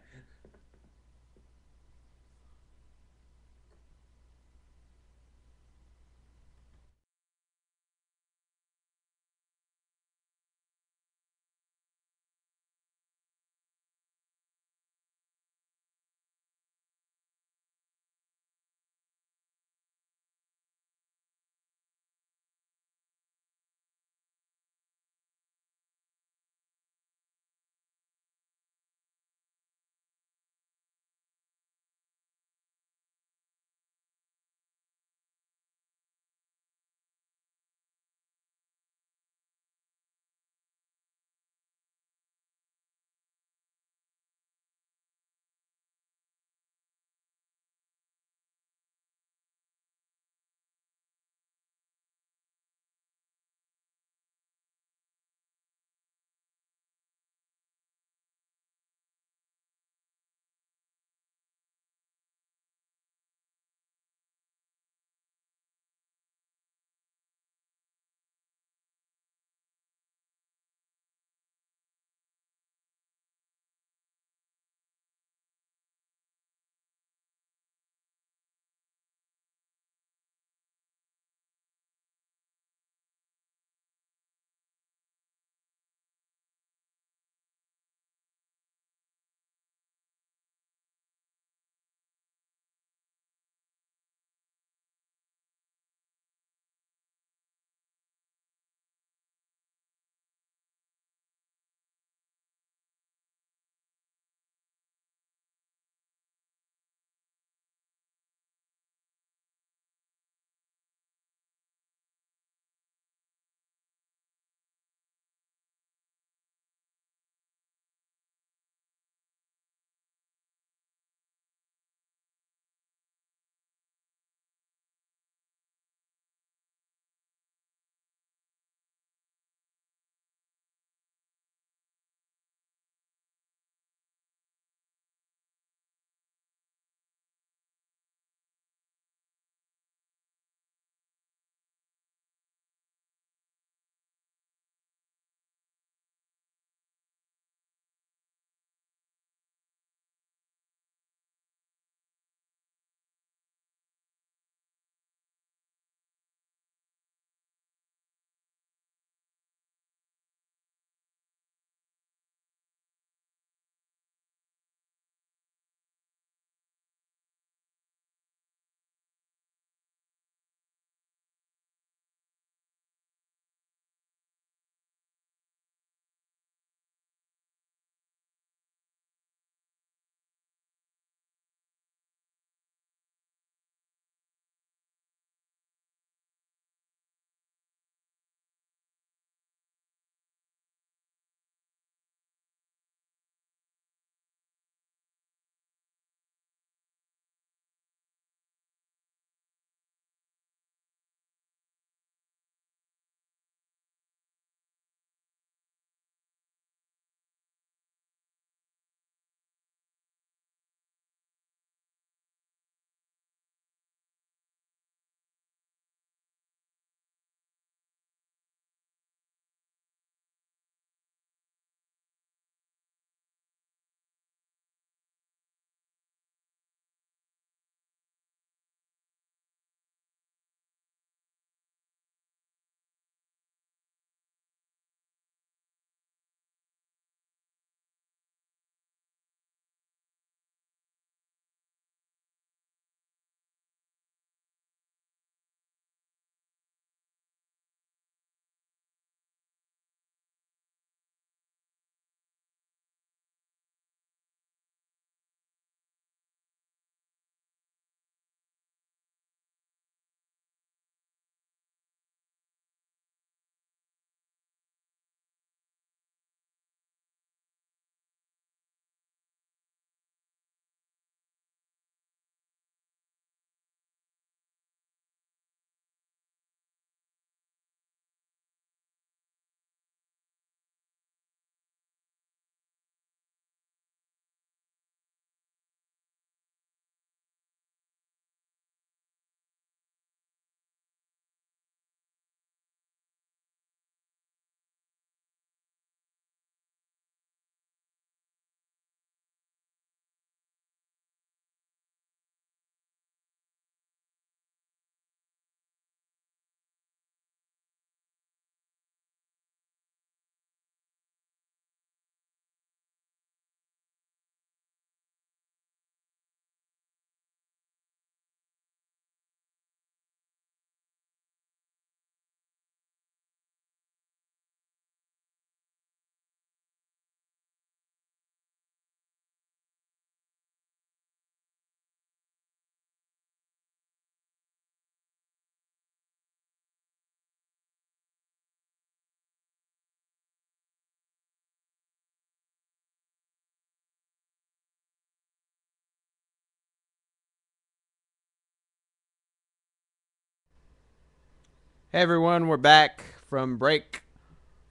Hey everyone, we're back from break,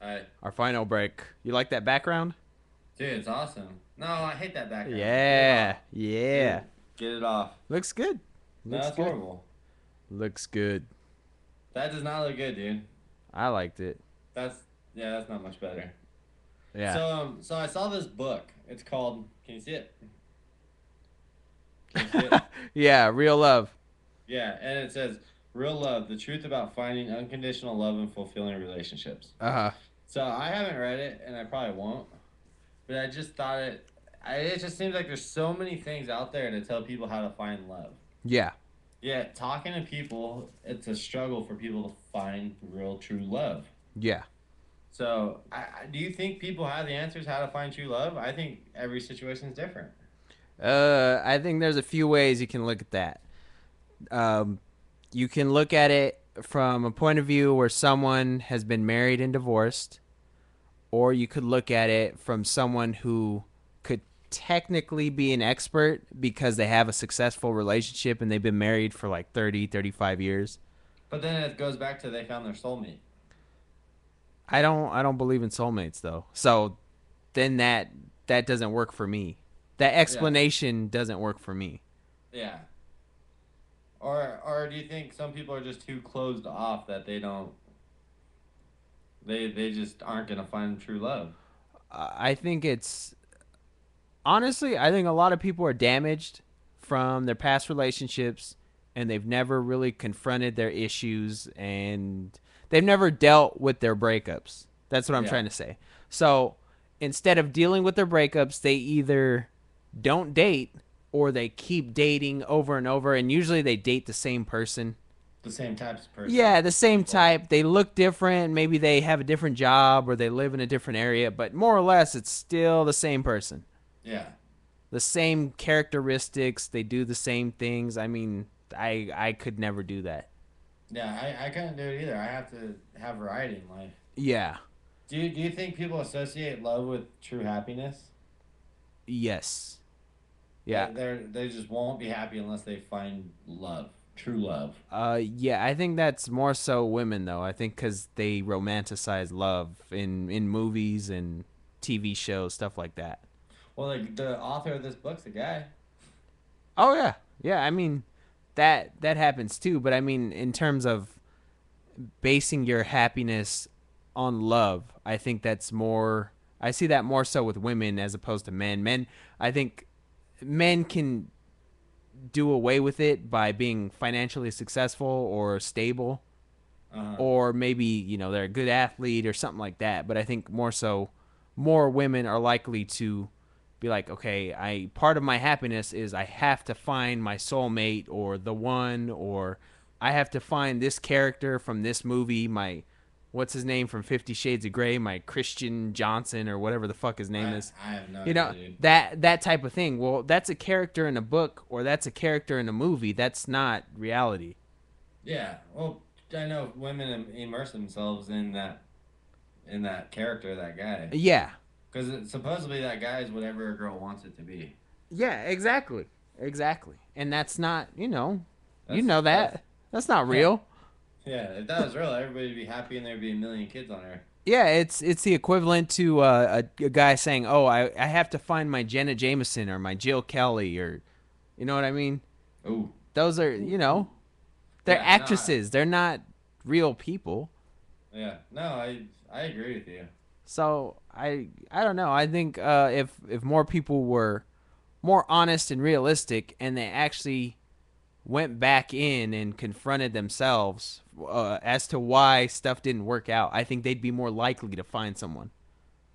I, our final break. You like that background? dude, it's awesome. No, I hate that background. Get it Yeah, off. Get yeah. it. Get it off. Looks good. No, Looks it's good. horrible. Looks good. That does not look good, dude. I liked it. That's yeah, that's not much better. Yeah. So I saw this book. It's called. Can you see it? Can you see it? Yeah, real love. Yeah, and it says real love: the truth about finding unconditional love and fulfilling relationships. Uh huh. So I haven't read it, and I probably won't. But I just thought it. It just seems like there's so many things out there to tell people how to find love. Yeah. Yeah, talking to people, it's a struggle for people to find real, true love. Yeah. So, do you think people have the answers how to find true love? I think every situation is different. I think there's a few ways you can look at that. Um, you can look at it from a point of view where someone has been married and divorced, or you could look at it from someone who could technically be an expert because they have a successful relationship and they've been married for like 30, 35 years. But then it goes back to they found their soulmate. I don't believe in soulmates though. So then that doesn't work for me. That Yeah, explanation doesn't work for me. yeah. Or do you think some people are just too closed off that they don't they just aren't gonna find true love? I think it's honestly, I think a lot of people are damaged from their past relationships and they've never really confronted their issues and they've never dealt with their breakups. That's what I'm Yeah, trying to say. So instead of dealing with their breakups, they either don't date or they keep dating over and over. And usually they date the same person. the same types of person, Yeah, the same people. type. They look different. Maybe they have a different job or they live in a different area, but more or less, it's still the same person, Yeah, the same characteristics. They do the same things. I mean, I could never do that. yeah. I couldn't do it either. I have to have variety in life. Yeah. Do you think people associate love with true happiness? Yes. Yeah. They just won't be happy unless they find love, true love. Yeah, I think that's more so women though. I think because they romanticize love in movies and TV shows, stuff like that. Well, like the author of this book's a guy. Oh yeah, yeah. I mean, that happens too. But I mean, in terms of basing your happiness on love, I think that's more. I see that more so with women as opposed to men. Men, I think men can do away with it by being financially successful or stable, Uh, or maybe they're a good athlete or something like that. But I think more so, more women are likely to be like, okay, I part of my happiness is I have to find my soulmate or the one, or I have to find this character from this movie, my what's his name from 50 Shades of Grey, my Christian Johnson or whatever the fuck his name is. I have no You idea, know, dude. that type of thing. Well, that's a character in a book or that's a character in a movie. That's not reality. Yeah. Well, I know women immerse themselves in that character, that guy, Yeah. because supposedly that guy is whatever a girl wants it to be. Yeah, exactly. Exactly. And that's not, you That's know that's that. That's not yeah, real. yeah. If that was real, everybody'd be happy and there'd be a million kids on her. Yeah, it's the equivalent to a guy saying, "Oh, I have to find my Jenna Jameson or my Jill Kelly or you know what I mean?" Ooh. Those are, they're Yeah. No. actresses. They're not real people. Yeah. No. I agree with you. So, I don't know. I think if more people were more honest and realistic and they actually went back in and confronted themselves as to why stuff didn't work out, I think they'd be more likely to find someone.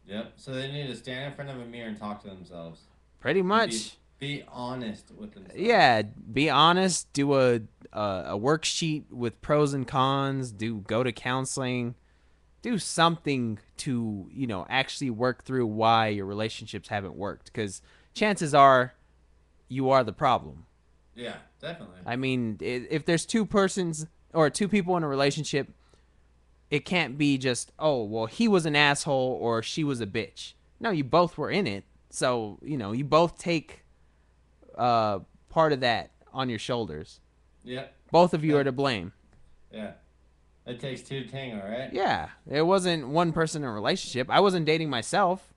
Yep. So they need to stand in front of a mirror and talk to themselves Pretty and much. be honest with themselves. Yeah, be honest. Do a worksheet with pros and cons. Do go to counseling. Do something to actually work through why your relationships haven't worked. Because chances are you are the problem. Yeah. Definitely. I mean, if there's two persons or two people in a relationship, it can't be just, oh, well, he was an asshole or she was a bitch. No, you both were in it. So, you both take part of that on your shoulders. Yep. Both of you are That, to blame. yeah. It takes two to tango, right? Yeah, it wasn't one person in a relationship. I wasn't dating myself.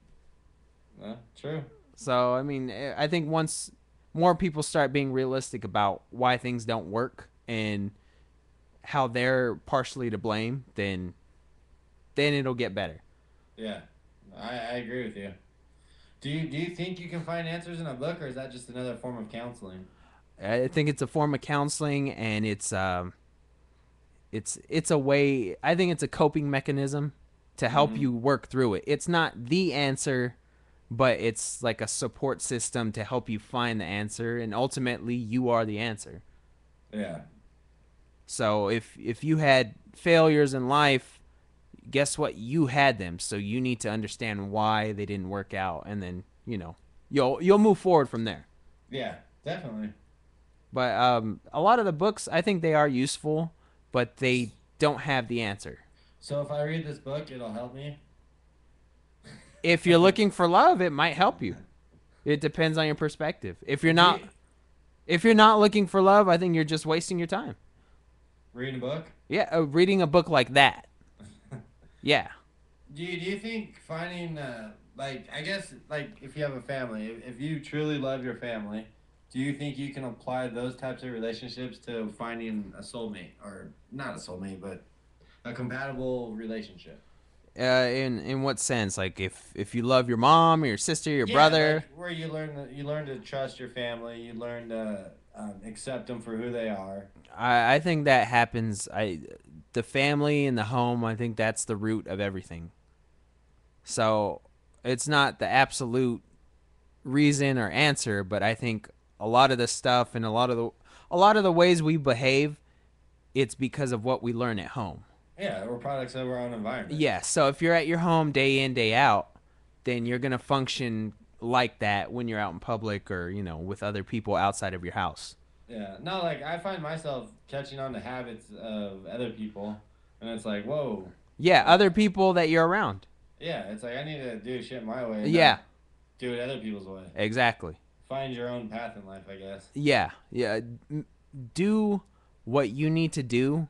True. So, I mean, I think once more people start being realistic about why things don't work and how they're partially to blame, then it'll get better. Yeah, I agree with you. Do you think you can find answers in a book, or is that just another form of counseling? I think it's a form of counseling, and it's a way. I think it's a coping mechanism to help Mm-hmm. you work through it. It's not the answer, but it's like a support system to help you find the answer, and ultimately, you are the answer. Yeah. So if you had failures in life, guess what? You had them, so you need to understand why they didn't work out, and then you'll move forward from there. Yeah, definitely. But a lot of the books, I think they are useful, but they don't have the answer. So if I read this book, it'll help me. If you're looking for love, it might help you. It depends on your perspective. Do you If you're not looking for love, I think you're just wasting your time. read a book? Yeah, reading a book like that. Yeah. Do you think finding like I guess like if you have a family, if you truly love your family, do you think you can apply those types of relationships to finding a soulmate or not a soulmate, but a compatible relationship? In what sense? Like if you love your mom or your sister, your Yeah, like brother, where you learn to trust your family, you learn to accept them for who they are. I think that happens. The family and the home. I think that's the root of everything. So it's not the absolute reason or answer, but I think a lot of the stuff and a lot of the ways we behave, it's because of what we learn at home. Yeah, we're products of our own environment. Yeah. So if you're at your home day in day out, then you're gonna function like that when you're out in public or with other people outside of your house. Yeah, no, like I find myself catching on to habits of other people, and it's like, whoa, Yeah, like other people that you're around. yeah, it's like I need to do shit my way and not Yeah, do it other people's way. exactly. Find your own path in life, I guess. Yeah, yeah. Do what you need to do,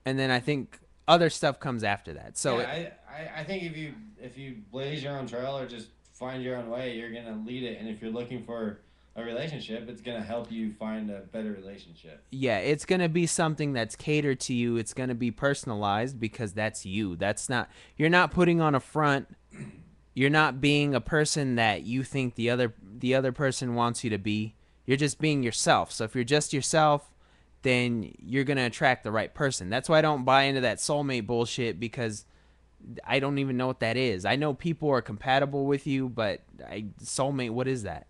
and then I think other stuff comes after that. Yeah, I think if you blaze your own trail or just find your own way, you're gonna lead it. And if you're looking for a relationship, it's gonna help you find a better relationship. Yeah, it's going to be something that's catered to you. It's going to be personalized because that's you. That's not You're not putting on a front. You're not being a person that you think the other person wants you to be. You're just being yourself. So if you're just yourself, then you're going to attract the right person. That's why I don't buy into that soulmate bullshit because I don't even know what that is. I know people are compatible with you, but soulmate, what is that?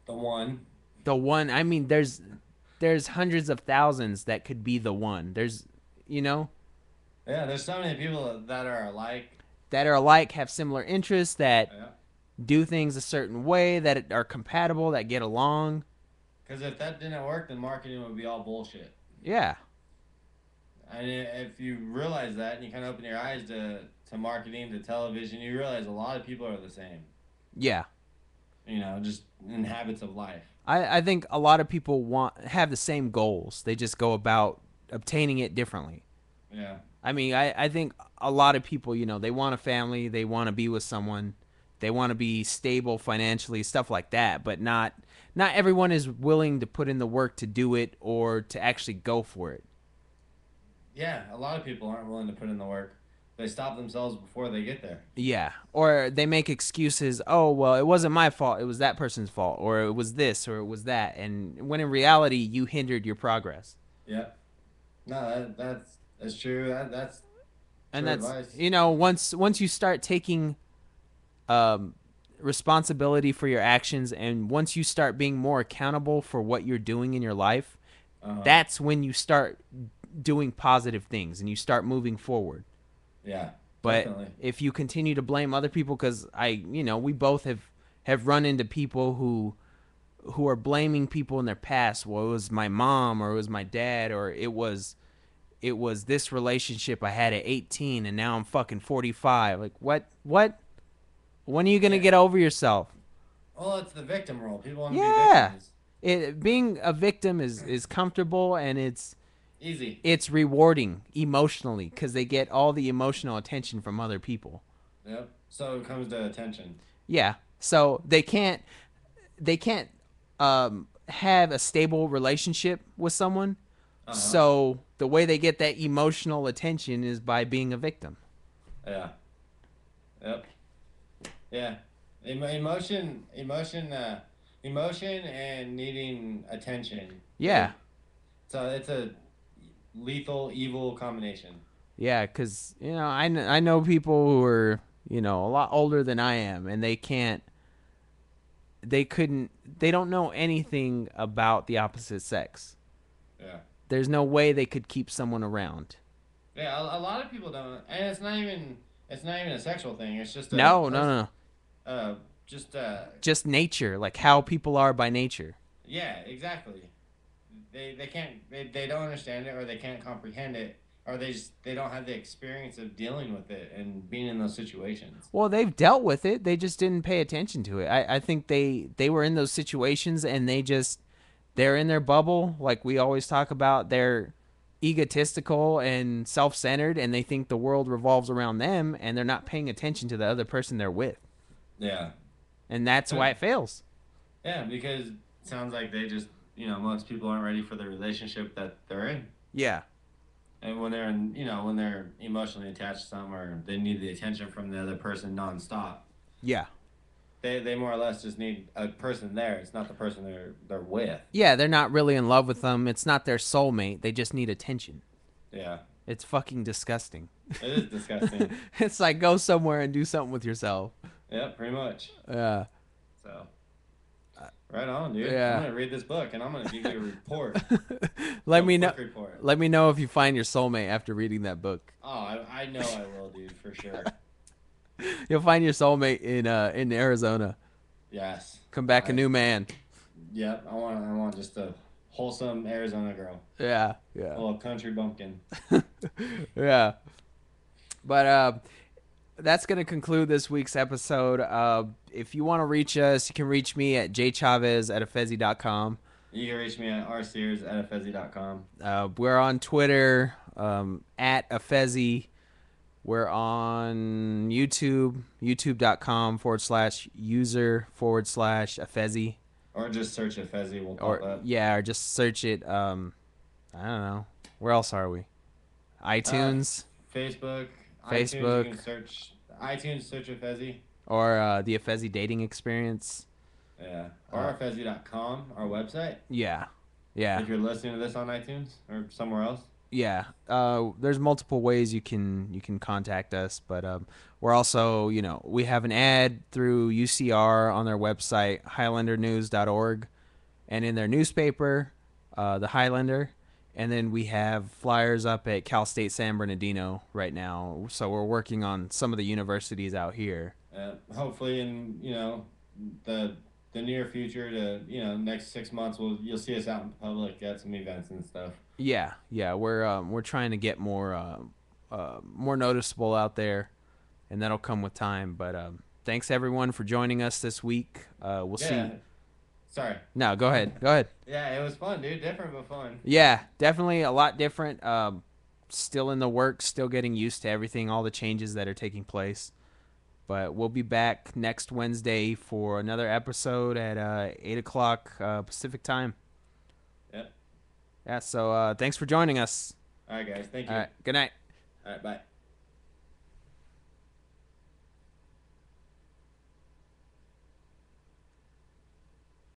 The one. The one, I mean, there's hundreds of thousands that could be the one. There's, you know, Yeah, there's so many people that are alike. that are alike, have similar interests, that Yeah. do things a certain way, that are compatible, that get along. Because if that didn't work, then marketing would be all bullshit. Yeah. And if you realize that and you kind of open your eyes to marketing, to television, you realize a lot of people are the same. Yeah. Just in habits of life. I think a lot of people have the same goals. They just go about obtaining it differently. Yeah. I mean, I think a lot of people, they want a family, they want to be with someone, they want to be stable financially, stuff like that, but not everyone is willing to put in the work to do it or to actually go for it. Yeah, a lot of people aren't willing to put in the work. They stop themselves before they get there. Yeah. Or they make excuses, oh, well, it wasn't my fault, it was that person's fault, or it was this, or it was that. And when in reality, you hindered your progress. Yeah. No, that's true. That's And true that's, advice. once you start taking um, responsibility for your actions, and once you start being more accountable for what you're doing in your life, Uh huh. that's when you start doing positive things and you start moving forward. Yeah, But definitely. if you continue to blame other people, because we both have run into people who are blaming people in their past. Well, it was my mom, or it was my dad, or it was this relationship I had at 18, and now I'm fucking 45. Like, what? When are you gonna Yeah. get over yourself? Well, it's the victim role. People want to be Yeah, victims. being a victim is comfortable, and Easy. It's rewarding emotionally because they get all the emotional attention from other people. Yep. So it comes to attention. Yeah. So they can't have a stable relationship with someone. Uh huh. So the way they get that emotional attention is by being a victim. Yeah. Yep. Yeah. Emotion, and needing attention. Yeah. So it's a lethal, evil combination. Yeah, because I know people who are a lot older than I am, and they couldn't they don't know anything about the opposite sex. Yeah. There's no way they could keep someone around. Yeah. A lot of people don't, and it's not even a sexual thing. It's just a No, no, person. no. Uh, just Just nature, like how people are by nature. yeah, exactly. They can't they don't understand it, or they can't comprehend it, or they don't have the experience of dealing with it and being in those situations. Well, they've dealt with it. They just didn't pay attention to it. I think they were in those situations and they're in their bubble. Like we always talk about, they're egotistical and self-centered, and they think the world revolves around them, and they're not paying attention to the other person they're with, Yeah. and that's Yeah, why it fails. yeah, because it sounds like they just, most people aren't ready for the relationship that they're in. Yeah, And when they're emotionally attached to something, or they need the attention from the other person nonstop, yeah, they more or less just need a person there. It's not the person they're with. yeah. They're not really in love with them. It's not their soulmate. They just need attention. Yeah. It's fucking disgusting. It is disgusting. It's like go somewhere and do something with yourself. Yeah, pretty much. Yeah, So, right on, dude. I'm yeah. gonna read this book and I'm gonna give you a report, Let a me know. book report. Let me know if you find your soulmate after reading that book. Oh, I know I will, dude, for sure. You'll find your soulmate in Arizona. Yes. Come back a I new man. Yep. I want just a wholesome Arizona girl, Yeah, a yeah, little country bumpkin. yeah. But that's gonna conclude this week's episode. If you want to reach us, you can reach me at jchavez@affezi.com. You can reach me at rsears@affezi.com. We're on Twitter at Affezi. We're on YouTube, youtube.com/user/Affezi. Or just search Affezi, will pop Or up. yeah, or just search it. I don't know. Where else are we? Uh, iTunes, Facebook, iTunes. You Facebook, can search iTunes, search Affezi. or the Affezi dating experience. Yeah. Or Uh, affezi.com, our website. yeah, yeah, If you're listening to this on iTunes or somewhere else. yeah. There's multiple ways you can contact us, but we're also we have an ad through UCR on their website highlandernews.org, and in their newspaper, the Highlander. And then we have flyers up at Cal State San Bernardino right now. So we're working on some of the universities out here. Hopefully, in the the near future, to next 6 months, you'll see us out in public at some events and stuff. Yeah, yeah, we're trying to get more noticeable out there, and that'll come with time. But thanks everyone for joining us this week. We'll see. Yeah. Sorry. No, go ahead. Go ahead. Yeah, it was fun, dude. Different but fun. Yeah, definitely a lot different. Still in the works, still getting used to everything, all the changes that are taking place. But we'll be back next Wednesday for another episode at 8 o'clock Pacific time. Yep. Yeah, so thanks for joining us. All right, guys. Thank All you. right, good night. All right, bye.